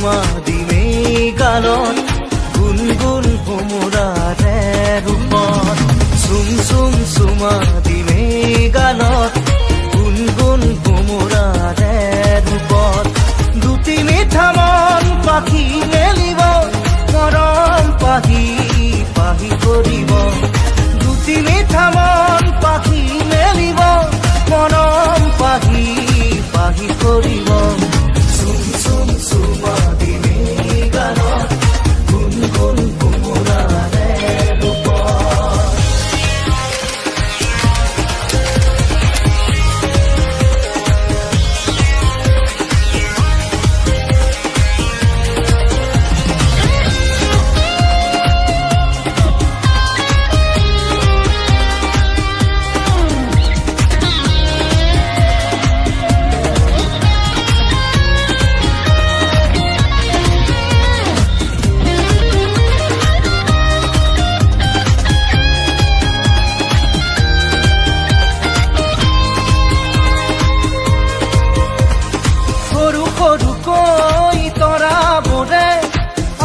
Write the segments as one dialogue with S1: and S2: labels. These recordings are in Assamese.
S1: চুমা দিমে গালত গুনগুন ভোমোৰাৰে ৰূপত চুম চুম চুমা দিমে গালত গুনগুন ভোমোৰাৰে ৰূপত দুটি মিঠা মন পাখি মেলিব মৰম পাহি পাহি কৰিব দুটি মিঠা মন পাখি মেলিব মৰম পাহি পাহি কৰিব চুম চুম চুমা দিমে গালত গুনগুন ভোমোৰাৰে ৰূপত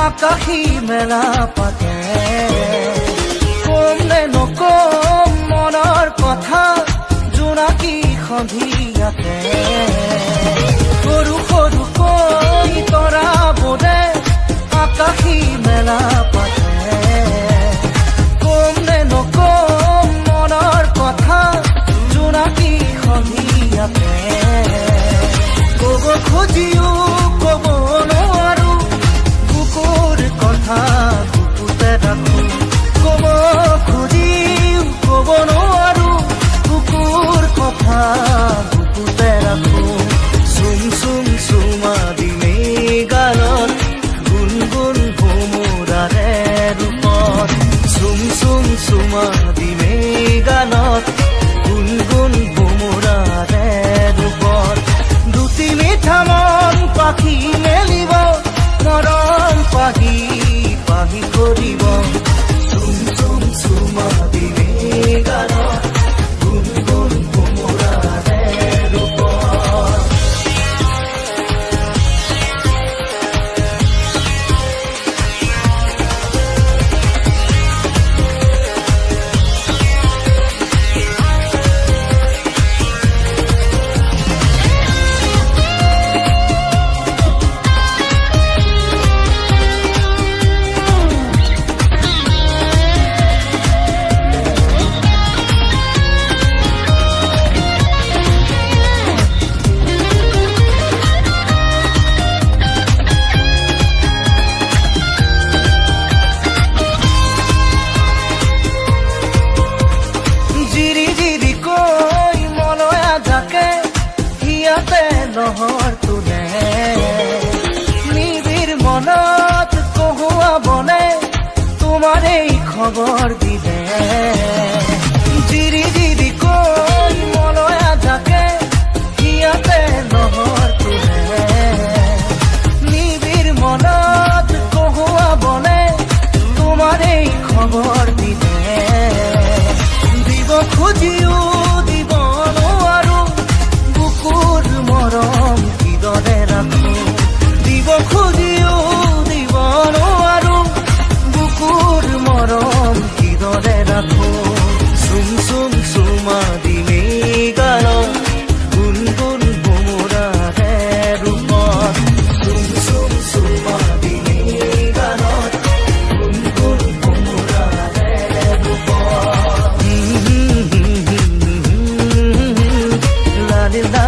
S1: আকাশী মেলা পাতে কম নে নকম মনৰ কথা জোনাকী সন্ধিয়াতে সৰু সৰুকৈ তৰা বোৰে আকাশী মেলা পাতে কম নে নকম মনৰ কথা জোনাকী সন্ধিয়াতে ক'ব খুজিও ক'ব নোৱাৰো কথা বুকুতে ৰাখো ক'ব খুজিও ক'ব নোৱাৰো বুকুৰ কথা বুকুতে ৰাখো চুম চুম চুমা দিমে গালত গুনগুন ভোমোৰাৰে ৰূপত চুম চুম চুমা দিমে গালত গুনগুন ভোমোৰাৰে ৰূপত দুটি মিঠা মন পাখি মেলিব মৰম পাহি পাহি কৰিব চুম চুম চুমা দিমে গালত গুনগুন ভোমোৰাৰে ৰূপত নহৰ তোলে নিবিৰ মনত কহুৱা বনে তোমাৰ এই খবৰ দিলে জিৰি জিৰি কৈ মলয়া যাকে হিয়াতে নহৰ তোলে নিবিৰ মনত কহুৱা বনে তোমাৰ এই খবৰ দিলে দিব খুজিও দিব নোৱাৰো বুকুৰ মৰম কিদৰে ৰাখো দিব খুজিও দিব নোৱাৰো বুকুৰ মৰম কিদৰে ৰাখো চুম চুম চুমা দিমে গালত গুনগুন ভোমোৰাৰে ৰূপত চুম চুম চুমা দিমে গালত গুনগুন ভোমোৰাৰে ৰূপত লা লা